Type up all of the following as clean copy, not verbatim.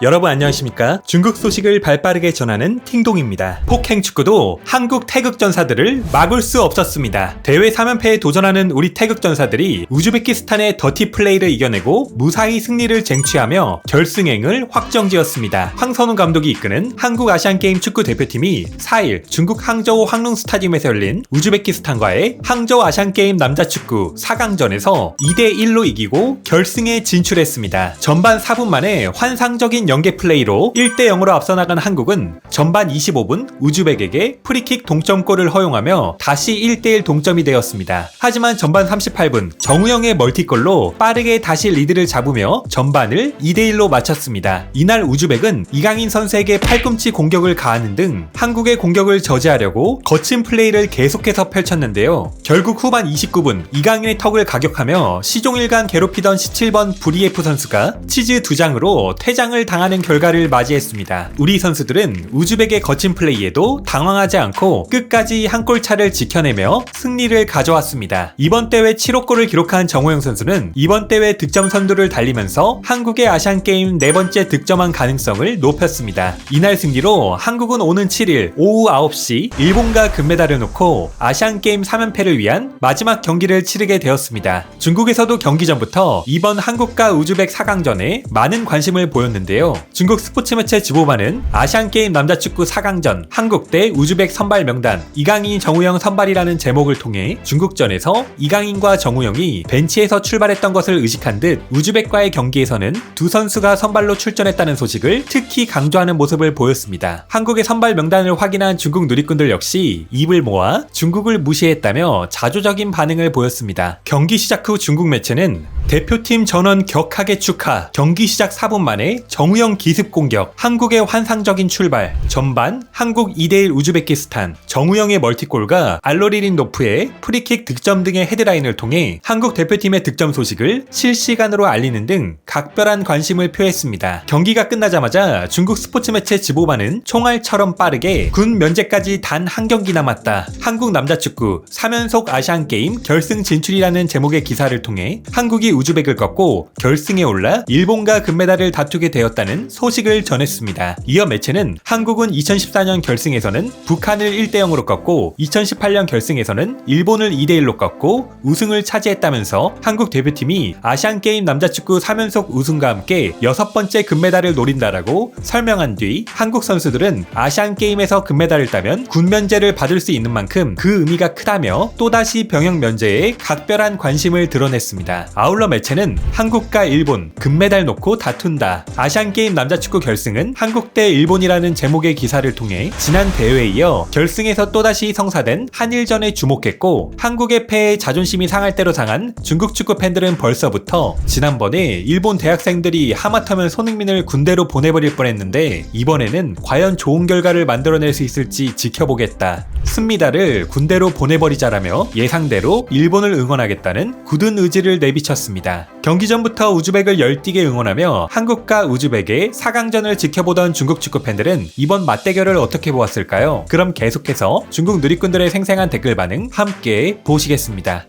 여러분 안녕하십니까? 중국 소식을 발빠르게 전하는 팅동입니다. 폭행축구도 한국 태극전사들을 막을 수 없었습니다. 대회 3연패에 도전하는 우리 태극전사들이 우즈베키스탄의 더티 플레이를 이겨내고 무사히 승리를 쟁취하며 결승행을 확정지었습니다. 황선우 감독이 이끄는 한국 아시안게임 축구 대표팀이 4일 중국 항저우 황룽 스타디움에서 열린 우즈베키스탄과의 항저우 아시안게임 남자축구 4강전에서 2대1로 이기고 결승에 진출했습니다. 전반 4분 만에 환상적인 연계 플레이로 1대0으로 앞서 나간 한국은 전반 25분 우즈벡에게 프리킥 동점골을 허용하며 다시 1대1 동점이 되었습니다. 하지만 전반 38분 정우영의 멀티골로 빠르게 다시 리드를 잡으며 전반을 2대1로 마쳤습니다. 이날 우즈벡은 이강인 선수에게 팔꿈치 공격을 가하는 등 한국의 공격을 저지하려고 거친 플레이를 계속해서 펼쳤는데요. 결국 후반 29분 이강인의 턱을 가격하며 시종일관 괴롭히던 17번 브리에프 선수가 치즈 2장으로 퇴장을 당하는 결과를 맞이했습니다. 우리 선수들은 우즈벡의 거친 플레이에도 당황하지 않고 끝까지 한 골차를 지켜내며 승리를 가져왔습니다. 이번 대회 7호 골을 기록한 정우영 선수는 이번 대회 득점 선두를 달리면서 한국의 아시안게임 4번째 득점한 가능성을 높였습니다. 이날 승리로 한국은 오는 7일 오후 9시 일본과 금메달을 놓고 아시안게임 3연패를 위한 마지막 경기를 치르게 되었습니다. 중국에서도 경기 전부터 이번 한국과 우즈벡 4강전에 많은 관심을 보였는데요. 중국 스포츠 매체 지보반은 아시안게임 남자축구 4강전 한국 대 우즈벡 선발 명단 이강인 정우영 선발이라는 제목을 통해 중국전에서 이강인과 정우영이 벤치에서 출발했던 것을 의식한 듯 우즈벡과의 경기에서는 두 선수가 선발로 출전했다는 소식을 특히 강조하는 모습을 보였습니다. 한국의 선발 명단을 확인한 중국 누리꾼들 역시 입을 모아 중국을 무시했다며 자조적인 반응을 보였습니다. 경기 시작 후 중국 매체는 대표팀 전원 격하게 축하, 경기 시작 4분 만에 정우영 기습 공격, 한국의 환상적인 출발, 전반 한국 2대1 우즈베키스탄, 정우영의 멀티골과 알로리린노프의 프리킥 득점 등의 헤드라인을 통해 한국 대표팀의 득점 소식을 실시간으로 알리는 등 각별한 관심을 표했습니다. 경기가 끝나자마자 중국 스포츠 매체 지보반은 총알처럼 빠르게 군 면제까지 단 한 경기 남았다. 한국 남자축구 3연속 아시안게임 결승 진출이라는 제목의 기사를 통해 한국이 우즈벡을 꺾고 결승에 올라 일본과 금메달을 다투게 되었다는 소식을 전했습니다. 이어 매체는 한국은 2014년 결승에서는 북한을 1대0으로 꺾고 2018년 결승에서는 일본을 2대1로 꺾고 우승을 차지했다면서 한국 대표팀이 아시안게임 남자축구 3연속 우승과 함께 6번째 금메달을 노린다라고 설명한 뒤 한국 선수들은 아시안게임에서 금메달을 따면 군 면제를 받을 수 있는 만큼 그 의미가 크다며 또다시 병역 면제에 각별한 관심을 드러냈습니다. 아울러 매체는 한국과 일본 금메달 놓고 다툰다. 아시안게임 남자축구 결승은 한국 대 일본이라는 제목의 기사를 통해 지난 대회에 이어 결승에서 또다시 성사된 한일전에 주목했고 한국의 패에 자존심이 상할 대로 상한 중국 축구 팬들은 벌써부터 지난번에 일본 대학생들이 하마터면 손흥민을 군대로 보내버릴 뻔했는데 이번에는 과연 좋은 결과를 만들어낼 수 있을지 지켜보겠다. 승미다를 군대로 보내버리자라며 예상대로 일본을 응원하겠다는 굳은 의지를 내비쳤습니다. 경기 전부터 우즈벡을 열띠게 응원하며 한국과 우즈벡의 4강전을 지켜보던 중국 축구 팬들은 이번 맞대결을 어떻게 보았을까요? 그럼 계속해서 중국 누리꾼들의 생생한 댓글 반응 함께 보시겠습니다.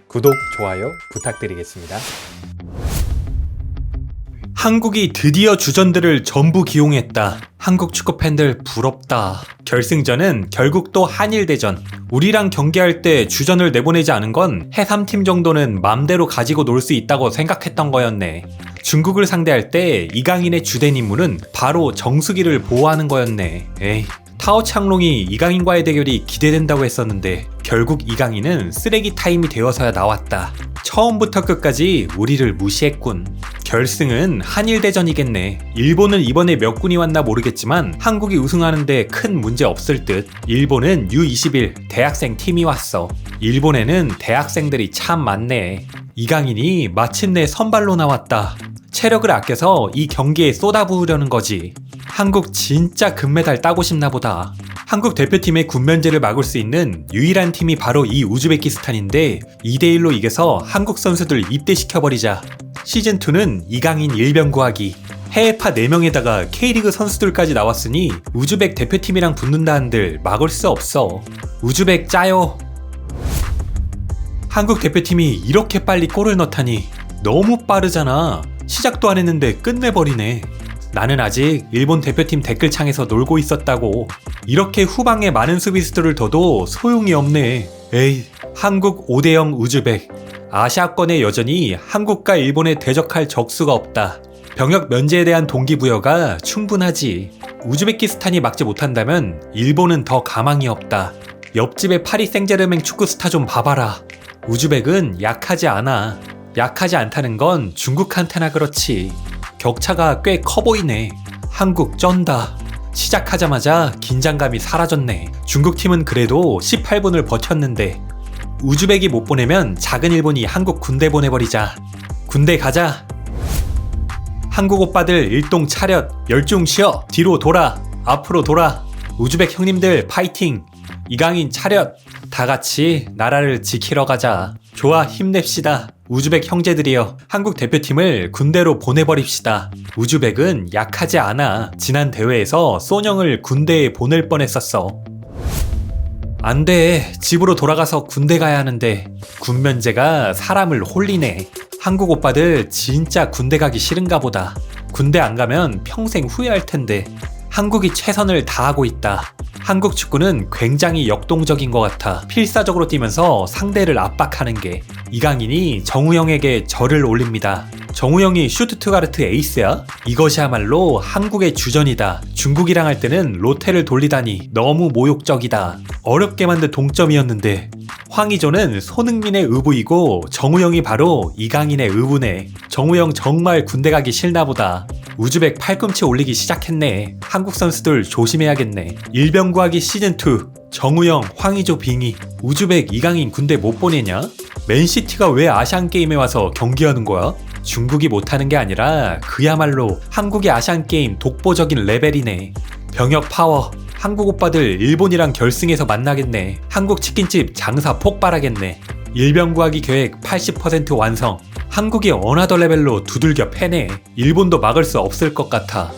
구독, 좋아요 부탁드리겠습니다. 한국이 드디어 주전들을 전부 기용했다. 한국 축구 팬들 부럽다. 결승전은 결국 또 한일대전. 우리랑 경기할 때 주전을 내보내지 않은 건 해삼팀 정도는 맘대로 가지고 놀 수 있다고 생각했던 거였네. 중국을 상대할 때 이강인의 주된 임무는 바로 정수기를 보호하는 거였네. 에이. 타오창롱이 이강인과의 대결이 기대된다고 했었는데 결국 이강인은 쓰레기 타임이 되어서야 나왔다. 처음부터 끝까지 우리를 무시했군. 결승은 한일대전이겠네. 일본은 이번에 몇 군이 왔나 모르겠지만 한국이 우승하는데 큰 문제 없을 듯. 일본은 U21 대학생 팀이 왔어. 일본에는 대학생들이 참 많네. 이강인이 마침내 선발로 나왔다. 체력을 아껴서 이 경기에 쏟아부으려는 거지. 한국 진짜 금메달 따고 싶나 보다. 한국 대표팀의 군면제를 막을 수 있는 유일한 팀이 바로 이 우즈베키스탄인데 2대1로 이겨서 한국 선수들 입대시켜버리자. 시즌2는 이강인 일병 구하기. 해외파 4명에다가 K리그 선수들까지 나왔으니 우즈벡 대표팀이랑 붙는다 한들 막을 수 없어. 우즈벡 짜요. 한국 대표팀이 이렇게 빨리 골을 넣다니 너무 빠르잖아. 시작도 안 했는데 끝내버리네. 나는 아직 일본 대표팀 댓글창에서 놀고 있었다고. 이렇게 후방에 많은 수비수들을 둬도 소용이 없네. 에이, 한국 5대0 우즈벡. 아시아권에 여전히 한국과 일본에 대적할 적수가 없다. 병역 면제에 대한 동기부여가 충분하지. 우즈베키스탄이 막지 못한다면 일본은 더 가망이 없다. 옆집의 파리 생제르맹 축구 스타 좀 봐봐라. 우즈벡은 약하지 않아. 약하지 않다는 건 중국한테나 그렇지. 격차가 꽤 커 보이네. 한국 쩐다. 시작하자마자 긴장감이 사라졌네. 중국팀은 그래도 18분을 버텼는데 우즈벡이 못 보내면 작은 일본이 한국 군대 보내버리자. 군대 가자. 한국 오빠들 일동 차렷. 열중 쉬어. 뒤로 돌아. 앞으로 돌아. 우즈벡 형님들 파이팅. 이강인 차렷. 다 같이 나라를 지키러 가자. 좋아, 힘냅시다. 우즈벡 형제들이여, 한국 대표팀을 군대로 보내버립시다. 우즈벡은 약하지 않아. 지난 대회에서 소뇽을 군대에 보낼 뻔했었어. 안 돼. 집으로 돌아가서 군대 가야 하는데. 군면제가 사람을 홀리네. 한국 오빠들 진짜 군대 가기 싫은가 보다. 군대 안 가면 평생 후회할 텐데. 한국이 최선을 다하고 있다. 한국 축구는 굉장히 역동적인 것 같아. 필사적으로 뛰면서 상대를 압박하는 게. 이강인이 정우영에게 절을 올립니다. 정우영이 슈투트가르트 에이스야? 이것이야말로 한국의 주전이다. 중국이랑 할 때는 로테를 돌리다니 너무 모욕적이다. 어렵게 만든 동점이었는데. 황의조는 손흥민의 의부이고 정우영이 바로 이강인의 의부네. 정우영 정말 군대 가기 싫나 보다. 우즈벡 팔꿈치 올리기 시작했네. 한국 선수들 조심해야겠네. 일병 구하기 시즌2. 정우영, 황의조 빙의. 우즈벡 이강인 군대 못 보내냐? 맨시티가 왜 아시안게임에 와서 경기하는 거야? 중국이 못하는 게 아니라 그야말로 한국의 아시안게임 독보적인 레벨이네. 병역 파워. 한국 오빠들 일본이랑 결승에서 만나겠네. 한국 치킨집 장사 폭발하겠네. 일병 구하기 계획 80% 완성. 한국이 어나더 레벨로 두들겨 패네. 일본도 막을 수 없을 것 같아.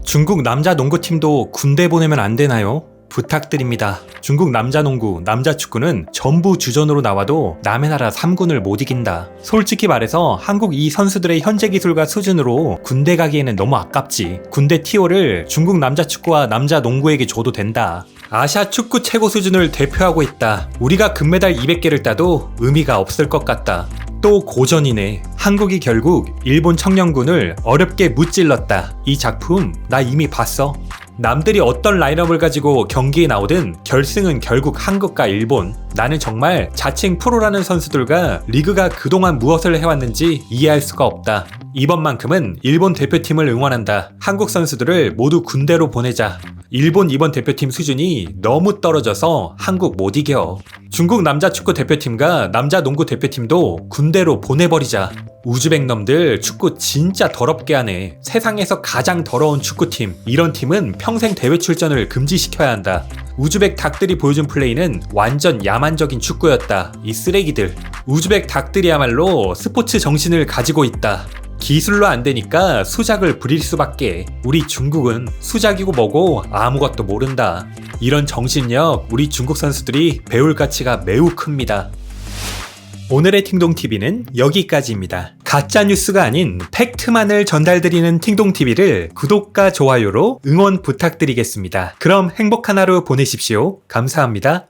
중국 남자 농구팀도 군대 보내면 안 되나요? 부탁드립니다. 중국 남자 농구, 남자 축구는 전부 주전으로 나와도 남의 나라 3군을 못 이긴다. 솔직히 말해서 한국 이 선수들의 현재 기술과 수준으로 군대 가기에는 너무 아깝지. 군대 티오를 중국 남자 축구와 남자 농구에게 줘도 된다. 아시아 축구 최고 수준을 대표하고 있다. 우리가 금메달 200개를 따도 의미가 없을 것 같다. 또 고전이네. 한국이 결국 일본 청년군을 어렵게 무찔렀다. 이 작품 나 이미 봤어. 남들이 어떤 라인업을 가지고 경기에 나오든 결승은 결국 한국과 일본. 나는 정말 자칭 프로라는 선수들과 리그가 그동안 무엇을 해왔는지 이해할 수가 없다. 이번만큼은 일본 대표팀을 응원한다. 한국 선수들을 모두 군대로 보내자. 일본 이번 대표팀 수준이 너무 떨어져서 한국 못 이겨. 중국 남자 축구 대표팀과 남자 농구 대표팀도 군대로 보내버리자. 우즈벡 놈들 축구 진짜 더럽게 하네. 세상에서 가장 더러운 축구팀. 이런 팀은 평생 대회 출전을 금지시켜야 한다. 우즈벡 닭들이 보여준 플레이는 완전 야만적인 축구였다. 이 쓰레기들. 우즈벡 닭들이야말로 스포츠 정신을 가지고 있다. 기술로 안 되니까 수작을 부릴 수밖에. 우리 중국은 수작이고 뭐고 아무것도 모른다. 이런 정신력 우리 중국 선수들이 배울 가치가 매우 큽니다. 오늘의 팅동TV는 여기까지입니다. 가짜뉴스가 아닌 팩트만을 전달드리는 팅동TV를 구독과 좋아요로 응원 부탁드리겠습니다. 그럼 행복한 하루 보내십시오. 감사합니다.